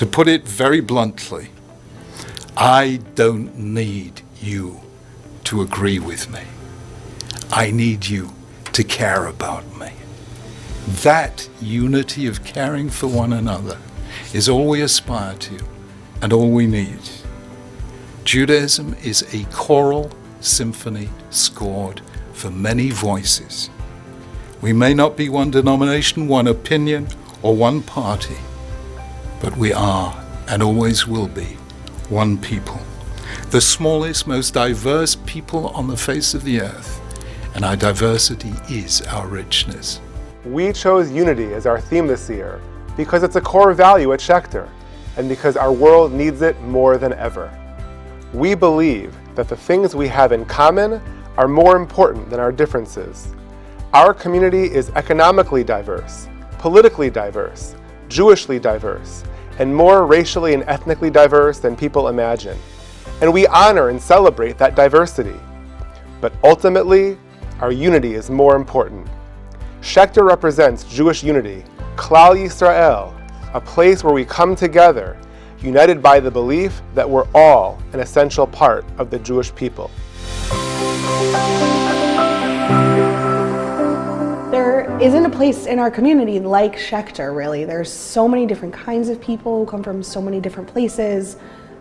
To put it very bluntly, I don't need you to agree with me. I need you to care about me. That unity of caring for one another is all we aspire to and all we need. Judaism is a choral symphony scored for many voices. We may not be one denomination, one opinion, or one party, but we are and always will be one people, the smallest, most diverse people on the face of the earth, and our diversity is our richness. We chose unity as our theme this year because it's a core value at Schechter and because our world needs it more than ever. We believe that the things we have in common are more important than our differences. Our community is economically diverse, politically diverse, Jewishly diverse, and more racially and ethnically diverse than people imagine. And we honor and celebrate that diversity. But ultimately, our unity is more important. Schechter represents Jewish unity, Klal Yisrael, a place where we come together, united by the belief that we're all an essential part of the Jewish people. There isn't a place in our community like Schechter, really. There's so many different kinds of people who come from so many different places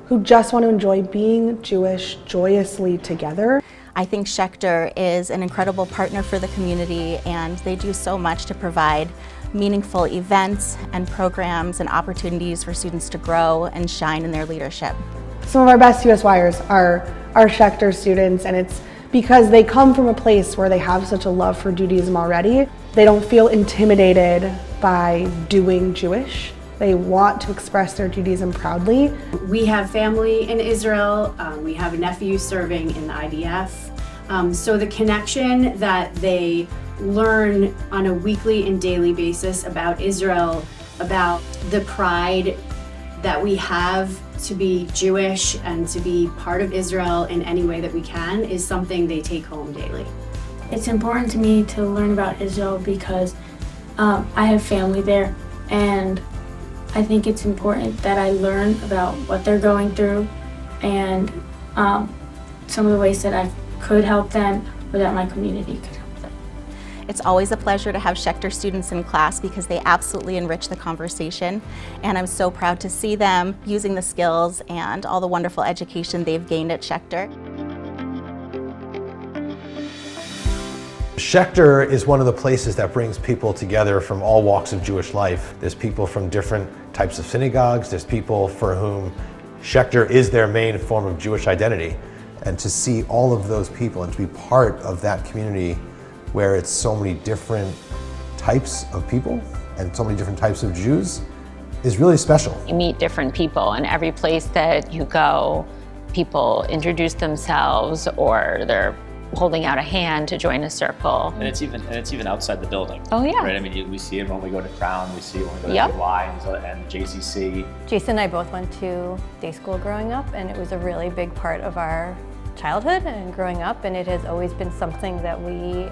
who just want to enjoy being Jewish joyously together. I think Schechter is an incredible partner for the community, and they do so much to provide meaningful events and programs and opportunities for students to grow and shine in their leadership. Some of our best USYers are Schechter students, and it's because they come from a place where they have such a love for Judaism already. They don't feel intimidated by doing Jewish. They want to express their Judaism proudly. We have family in Israel. We have a nephew serving in the IDF. So the connection that they learn on a weekly and daily basis about Israel, about the pride that we have to be Jewish and to be part of Israel in any way that we can, is something they take home daily. It's important to me to learn about Israel because I have family there, and I think it's important that I learn about what they're going through and some of the ways that I could help them or that my community could help them. It's always a pleasure to have Schechter students in class because they absolutely enrich the conversation, and I'm so proud to see them using the skills and all the wonderful education they've gained at Schechter. Schechter is one of the places that brings people together from all walks of Jewish life. There's people from different types of synagogues. There's people for whom Schechter is their main form of Jewish identity. And to see all of those people and to be part of that community where it's so many different types of people and so many different types of Jews is really special. You meet different people, and every place that you go, people introduce themselves or they're holding out a hand to join a circle. And it's even outside the building. Oh yeah. Right. I mean, we see it when we go to Crown. We see it when we go to Yep. UI and JCC. Jason and I both went to day school growing up, and it was a really big part of our childhood and growing up, and it has always been something that we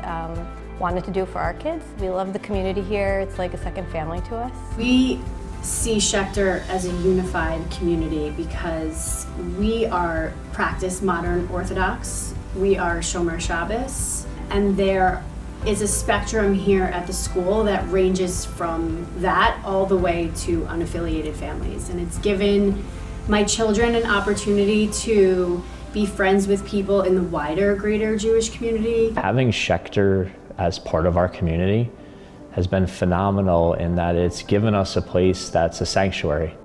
wanted to do for our kids. We love the community here. It's like a second family to us. We see Schechter as a unified community because we are practice modern Orthodox. We are Shomer Shabbos, and there is a spectrum here at the school that ranges from that all the way to unaffiliated families. And it's given my children an opportunity to be friends with people in the wider, greater Jewish community. Having Schechter as part of our community has been phenomenal in that it's given us a place that's a sanctuary.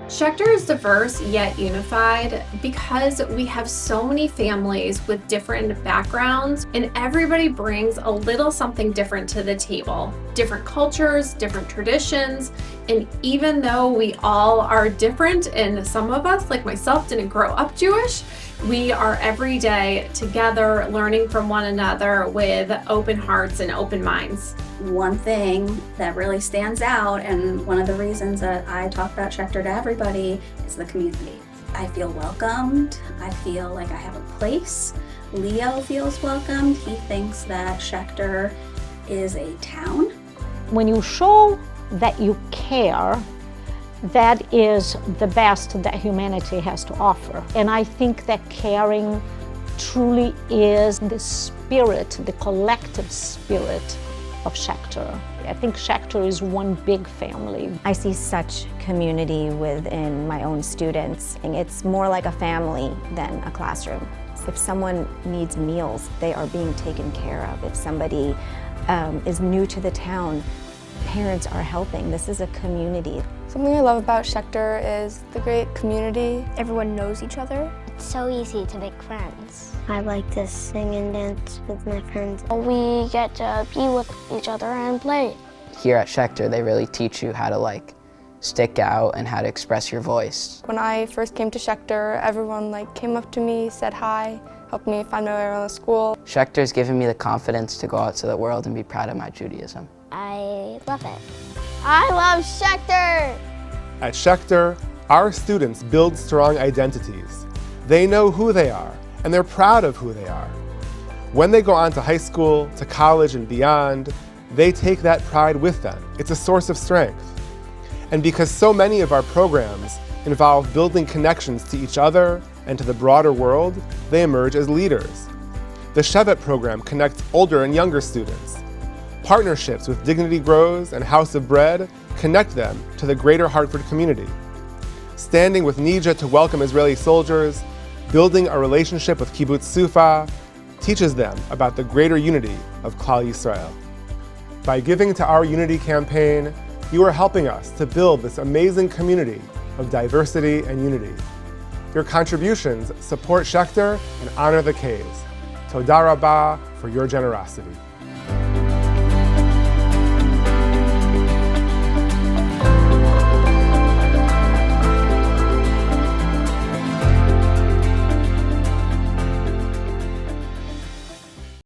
Schechter is diverse yet unified because we have so many families with different backgrounds, and everybody brings a little something different to the table. Different cultures, different traditions, and even though we all are different, and some of us, like myself, didn't grow up Jewish, we are every day together learning from one another with open hearts and open minds. One thing that really stands out, and one of the reasons that I talk about Schechter to everybody, is the community. I feel welcomed. I feel like I have a place. Leo feels welcomed. He thinks that Schechter is a town, When you show that you care, that is the best that humanity has to offer. And I think that caring truly is the spirit, the collective spirit of Schechter. I think Schechter is one big family. I see such community within my own students. It's more like a family than a classroom. If someone needs meals, they are being taken care of. If somebody is new to the town, parents are helping. This is a community. Something I love about Schechter is the great community. Everyone knows each other. It's so easy to make friends. I like to sing and dance with my friends. We get to be with each other and play. Here at Schechter, they really teach you how to stick out and how to express your voice. When I first came to Schechter, everyone came up to me, said hi, helped me find my way around the school. Schechter's given me the confidence to go out to the world and be proud of my Judaism. I love it. I love Schechter! At Schechter, our students build strong identities. They know who they are, and they're proud of who they are. When they go on to high school, to college, and beyond, they take that pride with them. It's a source of strength. And because so many of our programs involve building connections to each other and to the broader world, they emerge as leaders. The Shevet program connects older and younger students. Partnerships with Dignity Grows and House of Bread connect them to the greater Hartford community. Standing with Nija to welcome Israeli soldiers, building a relationship with Kibbutz Sufa, teaches them about the greater unity of Klal Yisrael. By giving to our Unity campaign, you are helping us to build this amazing community of diversity and unity. Your contributions support Schechter and honor the K's. Toda Rabah for your generosity.